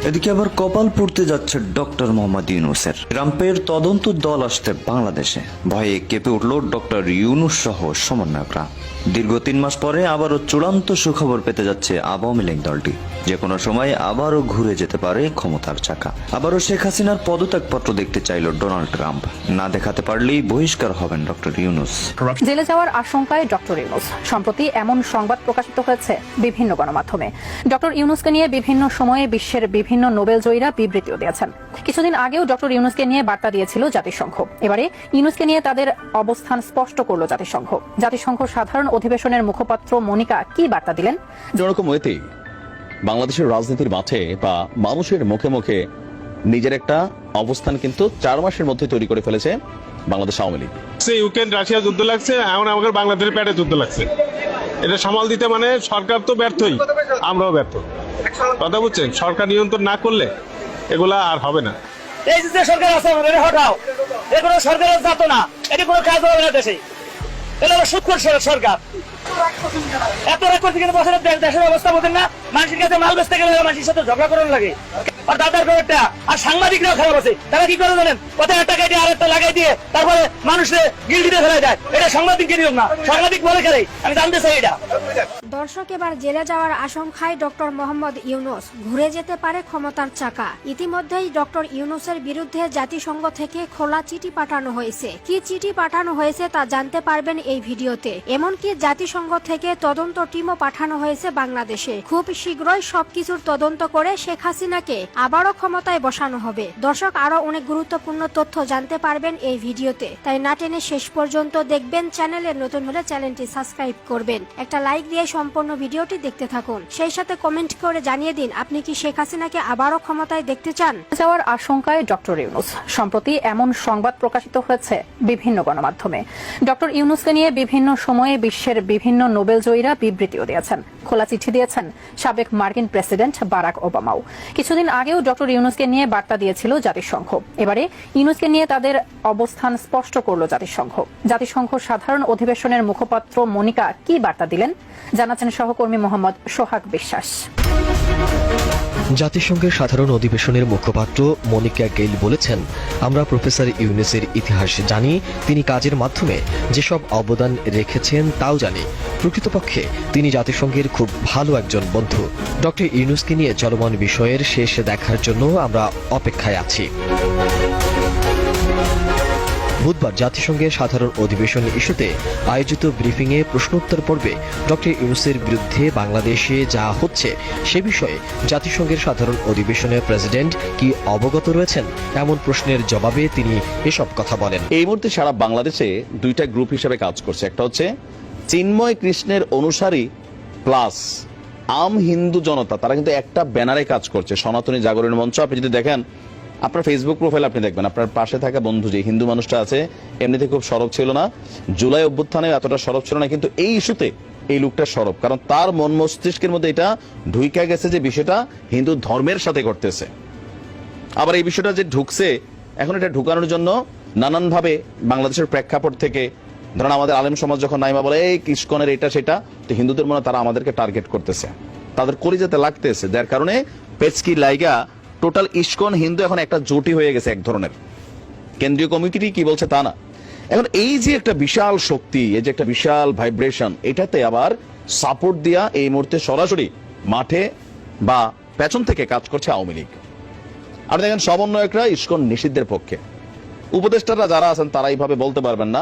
এদিকে আবার কপাল পুড়তে যাচ্ছে ডক্টর মোহাম্মদ ইউনূসের। ট্রাম্পের তদন্ত দল আসতে বাংলাদেশে, ভয়ে কেঁপে উঠল ডক্টর ইউনূস সহ সমন্বয়করা। দীর্ঘ 3 মাস পরে আবারও চূড়ান্ত সুখবর পেতে যাচ্ছে আওয়ামী লীগ দলটি। যে কোনো সময় আবারও ঘুরে যেতে পারে ক্ষমতার চাকা। আবারও শেখ হাসিনার পদত্যাগপত্র দেখতে চাইল ডোনাল্ড ট্রাম্প। না দেখাতে পারলেই বহিষ্কার হবেন ডক্টর ইউনূস। জেলে যাওয়ার আশঙ্কায় ডক্টর ইউনূস। সম্প্রতি এমন সংবাদ প্রকাশিত হয়েছে বিভিন্ন গণমাধ্যমে। ডক্টর ইউনূসকে নিয়ে বিভিন্ন সময়ে বিশ্বের বিভিন্ন নোবেলজয়ীরা বিবৃতিও দিয়েছেন। কিছুদিন আগেও ডক্টর ইউনূসকে নিয়ে বার্তা দিয়েছিল জাতিসংঘ। এবারে ইউনূসকে নিয়ে তাদের অবস্থান স্পষ্ট করল জাতিসংঘ। জাতিসংঘ সাধারণ অধিবেশনের মুখপাত্র মনিকা কি বার্তা দিলেন? যেরকম ওয়েতেই বাংলাদেশের রাজনীতির মাঠে বা মানুষের মুখে মুখে নিজের একটা অবস্থান কিন্তু 4 মাসের মধ্যে তৈরি করে ফেলেছে বাংলাদেশ আওয়ামী লীগ। ইউক্রেন রাশিয়া যুদ্ধ লাগছে, এখন আমাদের বাংলাদেশের পেটে যুদ্ধ লাগছে। এটা সামাল দিতে মানে সরকার তো ব্যর্থই, আমরাও ব্যর্থ। কথা বুঝছেন, সরকার নিয়ন্ত্রণ না করলে এগুলা আর হবে না। এই যে সরকার আছে আমাদের হটাও, এগুলো সরকারের যাতো না, এটি কোনো কাজ হবে না দেশে। এটা হলো সুৎখোর সরকার। এত রেকর্ড থেকে বছরের দেশের অবস্থা বলতেন না, মানুষের কাছে মাল বেচতে গেলে মানুষের সাথে ঝগড়া করার লাগে। আর দাদার ব্যাপারটা আর সাংবাদিকরাও খারাপ আছে। তারা কি করে জানেন, কোথায় একটা কেটে আর একটা লাগাই দিয়ে তারপরে মানুষের গিল্ডিতে ফেলে যায়। এটা সাংবাদিকের নিয়ম না, সাংবাদিক বলে খেলে। আমি জানতে চাই এটা। দর্শক, এবার জেলে যাওয়ার আশঙ্কায় ডক্টর মোহাম্মদ ইউনূস। ঘুরে যেতে পারে ক্ষমতার চাকা। ইতিমধ্যেই ডক্টর ইউনূসের বিরুদ্ধে জাতিসংঘ থেকে খোলা চিঠি পাঠানো হয়েছে। কি চিঠি পাঠানো হয়েছে তা জানতে পারবেন এই ভিডিওতে। এমনকি জাতিসংঘ থেকে তদন্ত টিমও পাঠানো হয়েছে বাংলাদেশে। খুব শীঘ্রই সবকিছুর তদন্ত করে শেখ হাসিনাকে আবারও ক্ষমতায় বসানো হবে। দর্শক, আরো অনেক গুরুত্বপূর্ণ তথ্য জানতে পারবেন এই ভিডিওতে, তাই না টেনে শেষ পর্যন্ত দেখবেন। চ্যানেলে নতুন হলে চ্যানেলটি সাবস্ক্রাইব করবেন। একটা লাইক দিয়ে সম্পূর্ণ ভিডিওটি দেখতে থাকুন। সেই সাথে কমেন্ট করে জানিয়ে দিন আপনি কি শেখ হাসিনাকে আবারও ক্ষমতায় দেখতে চান। যাওয়ার আশঙ্কায় ডক্টর ইউনূস। সম্প্রতি এমন সংবাদ প্রকাশিত হয়েছে বিভিন্ন গণমাধ্যমে। ডক্টর ইউনূসকে নিয়ে বিভিন্ন সময়ে বিশ্বের বিভিন্ন নোবেলজয়ীরা বিবৃতিও দিয়েছেন। খোলা চিঠি দিয়েছেন সাবেক মার্কিন প্রেসিডেন্ট বারাক ওবামাও। কিছুদিন আগেও ডক্টর ইউনূসকে নিয়ে বার্তা দিয়েছিল জাতিসংঘ। এবারে ইউনূসকে নিয়ে তাদের অবস্থান স্পষ্ট করল জাতিসংঘ। জাতিসংঘ সাধারণ অধিবেশনের মুখপাত্র মনিকা কি বার্তা দিলেন জানাচ্ছেন সহকর্মী মোহাম্মদ সোহাগ বিশ্বাস। জাতিসংঘের সাধারণ অধিবেশনের মুখপাত্র মনিকা গেইল বলেছেন, আমরা প্রফেসর ইউনূসের ইতিহাস জানি, তিনি কাজের মাধ্যমে যেসব অবদান রেখেছেন তাও জানি। প্রকৃতপক্ষে তিনি জাতিসংঘের খুব ভালো একজন বন্ধু। ডক্টর ইউনূসকে নিয়ে চলমান বিষয়ের শেষ দেখার জন্য আমরা অপেক্ষায় আছি। বুধবার জাতিসংঘের সাধারণ অধিবেশন ইস্যুতে আয়োজিত ব্রিফিংয়ে প্রশ্নোত্তর পর্বে ডক্টর ইউনূসের বিরুদ্ধে বাংলাদেশে যা হচ্ছে সে বিষয়ে জাতিসংঘের সাধারণ অধিবেশনের প্রেসিডেন্ট কি অবগত রয়েছেন, এমন প্রশ্নের জবাবে তিনি এসব কথা বলেন। এই মুহূর্তে সারা বাংলাদেশে 2টা গ্রুপ হিসেবে কাজ করছে। একটা হচ্ছে চিন্ময় কৃষ্ণের অনুসারী প্লাস আম হিন্দু জনতা, তারা কিন্তু একটা ব্যানারে কাজ করছে, সনাতনী জাগরণ মঞ্চ। আপনি যদি দেখেন আপনার ফেসবুক প্রোফাইল, আপনি দেখবেন আপনার পাশে থাকা বন্ধু যে হিন্দু মানুষটা আছে, এমনিতে খুব সরব ছিল না, জুলাই অভ্যুত্থানে এতটা সরব ছিল না, কিন্তু এই ইস্যুতে এই লোকটা সরব। কারণ তার মন মস্তিষ্কের মধ্যে এটা ঢুইকা গেছে যে বিষয়টা হিন্দু ধর্মের সাথে করতেছে। আবার এই বিষয়টা যে ঢুকছে, এখন এটা ঢুকানোর জন্য নানানভাবে বাংলাদেশের প্রেক্ষাপট থেকে, ধরেন আমাদের আলেম সমাজ যখন নাইমা বলে এই ইস্কনের এটা সেটা, তো হিন্দুদের মনে তারা আমাদেরকে টার্গেট করতেছে, তাদের কলিজাতে লাগতেছে, যার কারণে পেচকি লাইগা টোটাল ইস্কন হিন্দু এখন একটা জোটই হয়ে গেছে এক ধরনের। কেন্দ্রীয় কমিটি কি বলছে তা না। এখন এই যে একটা বিশাল শক্তি, এই যে একটা বিশাল ভাইব্রেশন, এটাতে আবার সাপোর্ট দিয়া এই মুহূর্তে সরাসরি মাঠে বা পেছন থেকে কাজ করছে আওয়ামী লীগ। আর দেখেন সমন্বয়করা ইস্কন নিষিদ্ধের পক্ষে, উপদেষ্টারা যারা আছেন তারা এইভাবে বলতে পারবেন না।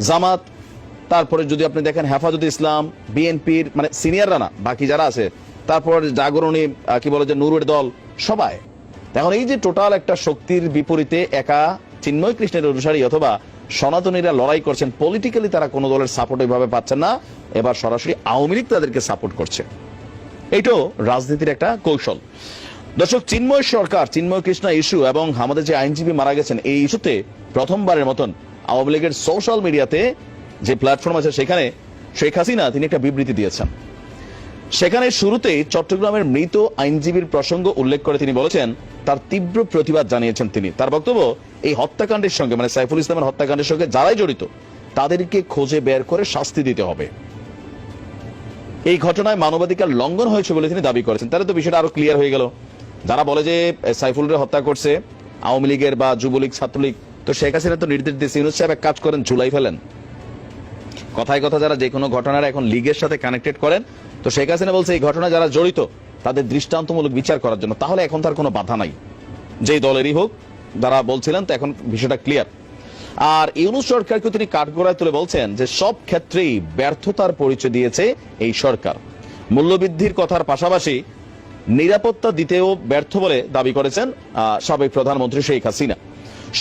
জামাত, তারপরে যদি আপনি দেখেন হেফাজতে ইসলাম, বিএনপির মানে সিনিয়ররা না, বাকি যারা আছে, তারপর জাগরণী কি বলে যে নুরের দল, সবাই। এখন এই যে টোটাল একটা শক্তির বিপরীতে একা চিন্ময় কৃষ্ণের অনুসারী অথবা সনাতনীরা লড়াই করছেন, পলিটিক্যালি তারা কোনো দলের সাপোর্ট এইভাবে পাচ্ছেন না, এবার সরাসরি আওয়ামী লীগ তাদেরকে সাপোর্ট করছে। এইটাও রাজনীতির একটা কৌশল। দর্শক, চিন্ময় সরকার, চিন্ময় কৃষ্ণ ইস্যু এবং আমাদের যে আইনজীবী মারা গেছেন, এই ইস্যুতে প্রথমবারের মতন আওয়ামী লীগের সোশ্যাল মিডিয়াতে যে প্ল্যাটফর্ম আছে সেখানে শেখ হাসিনা তিনি একটা বিবৃতি দিয়েছেন। সেখানে শুরুতেই চট্টগ্রামের মৃত আইনজীবীর প্রসঙ্গ উল্লেখ করে তিনি বলেছেন তার তীব্র প্রতিবাদ জানিয়েছেন তিনি। তার বক্তব্য, এই হত্যাকাণ্ডের সঙ্গে মানে সাইফুল ইসলামের হত্যাকাণ্ডের সঙ্গে যারাই জড়িত তাদেরকে খুঁজে বের করে শাস্তি দিতে হবে। এই ঘটনায় মানবাধিকার লঙ্ঘন হয়েছে বলে তিনি দাবি করেছেন। তাহলে তো বিষয়টা আরো ক্লিয়ার হয়ে গেল। যারা বলে যে সাইফুলের হত্যা করছে আওয়ামী লীগের বা যুবলীগ ছাত্রলীগ, তো শেখ হাসিনা তো নির্দেশ দিয়েছে ইউনূস সাহেব এক কাজ করেন, ঝুলাই ফেলেন। কথায় কথা যারা যে কোনো ঘটনার এখন লীগের সাথে কানেক্টেড করেন, তো শেখ হাসিনা বলছে এই ঘটনা যারা জড়িত তাদের দৃষ্টান্তমূলক বিচার করার জন্য, তাহলে এখন তার কোনো বাধা নাই, যেই দলেরই হোক যারা বলছিলেন, তো এখন বিষয়টা ক্লিয়ার। আর ইউনূস সরকারকে তিনি কাঠগড়ায় তুলে বলছেন যে সব ক্ষেত্রেই ব্যর্থতার পরিচয় দিয়েছে এই সরকার। মূল্যবৃদ্ধির কথার পাশাপাশি নিরাপত্তা দিতেও ব্যর্থ বলে দাবি করেছেন সাবেক প্রধানমন্ত্রী শেখ হাসিনা।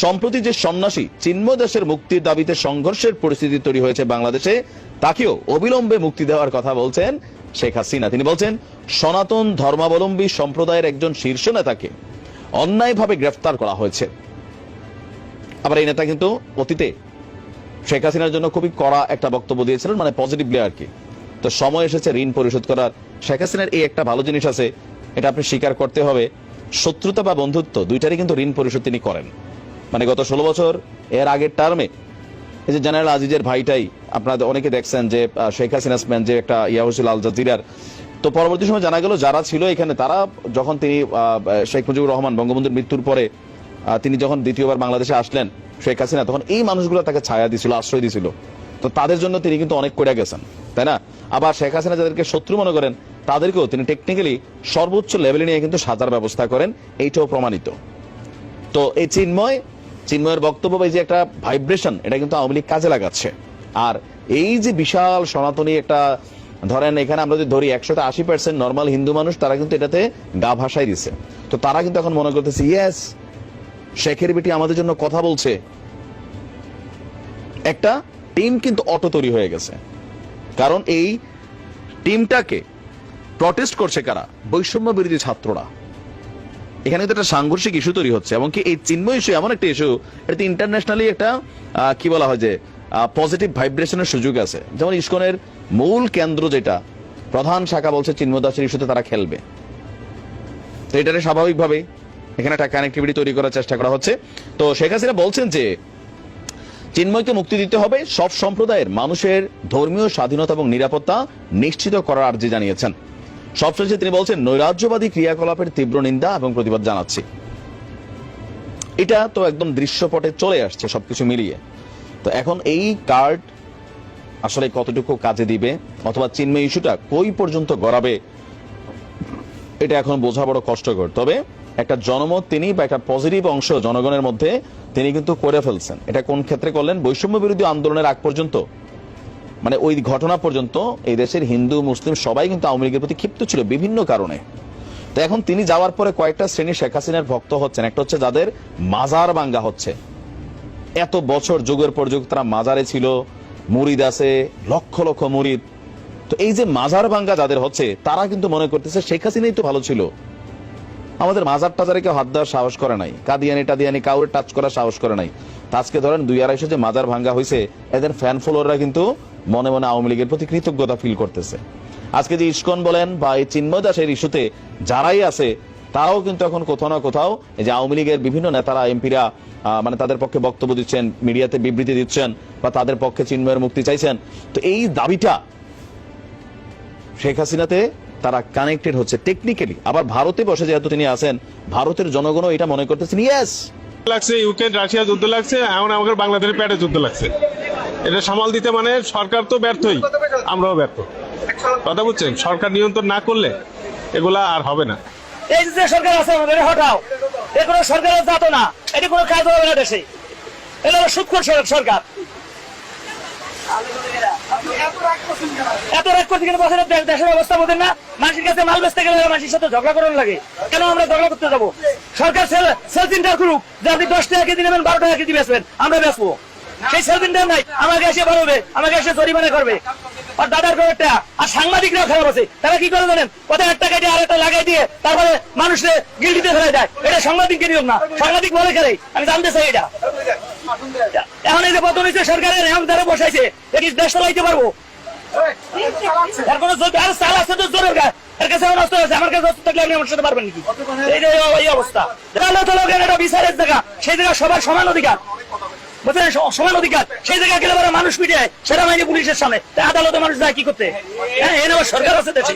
সম্প্রতি যে সন্ন্যাসী চিন্ময় দাসের মুক্তির দাবিতে সংঘর্ষের পরিস্থিতি তৈরি হয়েছে বাংলাদেশে, তাকেও অবিলম্বে মুক্তি দেওয়ার কথা বলছেন শেখ হাসিনা। তিনি বলছেন সনাতন ধর্মাবলম্বী সম্প্রদায়ের একজন শীর্ষ নেতাকে অন্যায়ভাবে গ্রেফতার করা হয়েছে। আবার এই নেতা কিন্তু অতীতে শেখ হাসিনার জন্য খুবই কড়া একটা বক্তব্য দিয়েছিলেন, মানে পজিটিভলি আর কি। তো সময় এসেছে ঋণ পরিশোধ করার। শেখ হাসিনার এই একটা ভালো জিনিস আছে, এটা আপনি স্বীকার করতে হবে, শত্রুতা বা বন্ধুত্ব দুইটারই কিন্তু ঋণ পরিশোধ তিনি করেন। মানে গত 16 বছর এর আগের টার্মে এই যে জেনারেল আজিজের ভাইটাই আপনারা অনেকে দেখছেন যে শেখ হাসিনা স্ম্যান যে একটা ইয়া হয়েছিল আল জাজিরার, তো পরবর্তী সময় জানা গেল যারা ছিল এখানে তারা যখন তিনি শেখ মুজিবুর রহমান বঙ্গবন্ধুর মৃত্যুর পরে তিনি যখন দ্বিতীয়বার বাংলাদেশে আসলেন শেখ হাসিনা, তখন এই মানুষগুলো তাকে ছায়া দিছিল, আশ্রয় দিছিল। তো তাদের জন্য তিনি কিন্তু অনেক করে গেছেন, তাই না? আবার শেখ হাসিনা যাদেরকে শত্রু মনে করেন তাদেরকেও তিনি টেকনিক্যালি সর্বোচ্চ লেভেলে নিয়ে কিন্তু সাজার ব্যবস্থা করেন, এইটাও প্রমাণিত। তো এই চিন্ময়ের বক্তব্য বা এই যে একটা ভাইব্রেশন, এটা কিন্তু আওয়ামী লীগ কাজে লাগাচ্ছে। আর এই যে বিশাল সনাতনী একটা, ধরেন এখানে আমরা যদি ধরি 180% নর্মাল হিন্দু মানুষ, তারা কিন্তু এটাতে গা ভাসাই দিছে। তো তারা কিন্তু এখন মনে করতেছে ইয়েস, শেখের বেটি আমাদের জন্য কথা বলছে। একটা টিম কিন্তু অটো তৈরি হয়ে গেছে, কারণ এই টিমটাকে প্রটেস্ট করছে কারা? বৈষম্য বিরোধী ছাত্ররা। এখানে কিন্তু একটা সাংঘর্ষিক ইস্যু তৈরি হচ্ছে, এমনকি এই চিন্ময় ইস্যু এমন একটা ইস্যু, এটাতে ইন্টারন্যাশনালি একটা কি বলা হয় যে পজিটিভ ভাইব্রেশনের সুযোগ আছে। যেমন ইসকনের মূল কেন্দ্র যেটা প্রধান শাখা বলছে চিন্ময় দাসের ইস্যুতে তারা খেলবে, তো এটারে স্বাভাবিকভাবে এখানে একটা কানেক্টিভিটি তৈরি করার চেষ্টা করা হচ্ছে। তো শেখ হাসিনা বলছেন যে চিন্ময়কে মুক্তি দিতে হবে, সব সম্প্রদায়ের মানুষের ধর্মীয় স্বাধীনতা এবং নিরাপত্তা নিশ্চিত করার আর্জি জানিয়েছেন। সবশেষে তিনি বলছেন নৈরাজ্যবাদী ক্রিয়াকলাপের তীব্র নিন্দা এবং প্রতিবাদ জানাচ্ছি। এটা তো একদম দৃশ্যপটে চলে আসছে সবকিছু মিলিয়ে। তো এখন এই কার্ড আসলে কতটুকু কাজে দিবে, অথবা চিন্ময় ইস্যুটা কই পর্যন্ত গড়াবে, এটা এখন বোঝা বড় কষ্টকর। তবে একটা জনমত তিনি বা একটা পজিটিভ অংশ জনগণের মধ্যে তিনি কিন্তু করে ফেলছেন। এটা কোন ক্ষেত্রে করলেন? বৈষম্য বিরোধী আন্দোলনের আগ পর্যন্ত, মানে ওই ঘটনা পর্যন্ত এই দেশের হিন্দু মুসলিম সবাই কিন্তু আওয়ামী লীগের প্রতি ক্ষিপ্ত ছিল বিভিন্ন কারণে। তো এখন তিনি যাওয়ার পরে কয়েকটা শ্রেণী শেখ হাসিনার ভক্ত হচ্ছেন। একটা হচ্ছে যাদের মাজার ভাঙ্গা হচ্ছে, এত বছর যুগের পর যুগ তারা মাজারে ছিল, মুরিদ আছে লক্ষ লক্ষ মুরিদ। তো এই যে মাজার ভাঙ্গা যাদের হচ্ছে, তারা কিন্তু মনে করতেছে শেখ হাসিনাই তো ভালো ছিল, আমাদের মাজার টাজারে কেউ হাত দেওয়ার সাহস করে নাই, কাদিয়ানি টাদিয়ানি কাউরে টাচ করার সাহস করে নাই। আজকে ধরেন 2-250 যে মাজার ভাঙ্গা হয়েছে, এদের ফ্যান ফলোয়াররা কিন্তু মনে মনে আওয়ামী লীগের প্রতি কৃতজ্ঞতা ফিল করতেছে। আজকে যে ইসকন বলেন বা এই চিন্ময় দাসের ইস্যুতে যারাই আছে, তারাও কিন্তু এখন কোথাও না কোথাও এই যে আওয়ামী লীগের বিভিন্ন নেতারা এমপিরা মানে তাদের পক্ষে বক্তব্য দিচ্ছেন, মিডিয়াতে বিবৃতি দিচ্ছেন, বা তাদের পক্ষে চিন্ময়ের মুক্তি চাইছেন। তো এই দাবিটা শেখ হাসিনাতে তারা কানেক্টেড হচ্ছে টেকনিক্যালি। আবার ভারতে বসে যেহেতু তিনি আছেন, ভারতের জনগণও এটা মনে করতেছেন ইয়েস লাগছে, ইউক্রেন রাশিয়া যুদ্ধ লাগছে, এখন আমাদের বাংলাদেশের পেটে যুদ্ধ লাগছে। এটা সামাল দিতে মানে সরকার তো ব্যর্থই, আমরাও ব্যর্থ। কথা বুঝছেন? সরকার নিয়ন্ত্রণ না করলে এগুলা আর হবে না। এই যে সরকার আছে আমাদের, হটাও, এ কোনো সরকারের জাত না, এটি কোনো কাজ হবে না দেশে। এটা হলো সুৎখোর সরকার। এত রাগ করতে গেলে বছরের দেশের অবস্থা বোঝেন না? মানুষের কাছে মাল বেচতে গেলে মানুষের সাথে ঝগড়া করার লাগে। কেন আমরা ঝগড়া করতে যাবো? সরকার সেলফ ইন্টার করুক, যে আপনি 10 টাকা কেজি নেবেন, 12 টাকা কেজি বেচবেন, আমরা বেচবো। সেই সেলফ ইন্টার নাই, আমাকে এসে বলবে, আমাকে এসে জরিমানা করবে, আর দাদার খবরটা। আর সাংবাদিকরাও খারাপ আছে, তারা কি করে জানেন? কোথায় একটা কেটে আর একটা লাগাই দিয়ে তারপরে মানুষের গিল্ডিতে ফেলে দেয়। এটা সাংবাদিকের নিয়ম না, সাংবাদিক বলে খেলে। আমি জানতে চাই এটা। এখন এই যে পতন হয়েছে সরকারের, এখন তারা বসাইছে, এটি দেশ চালাইতে পারবো? এর কোনো চাল আছে তো জোরের গায়ে, এর কাছে অস্ত্র আছে, আমার কাছে অস্ত্র থাকলে আপনি আমার সাথে পারবেন নাকি? এই অবস্থা। এটা বিচারের জায়গা, সেই জায়গা সবার সমান অধিকার, বুঝলেন? সমান অধিকার। সেই জায়গায় গেলে মানুষ পিটে সেনাবাহিনী পুলিশের সামনে, আদালতে মানুষ যায় কি করতে? হ্যাঁ, এর সরকার আছে দেশে।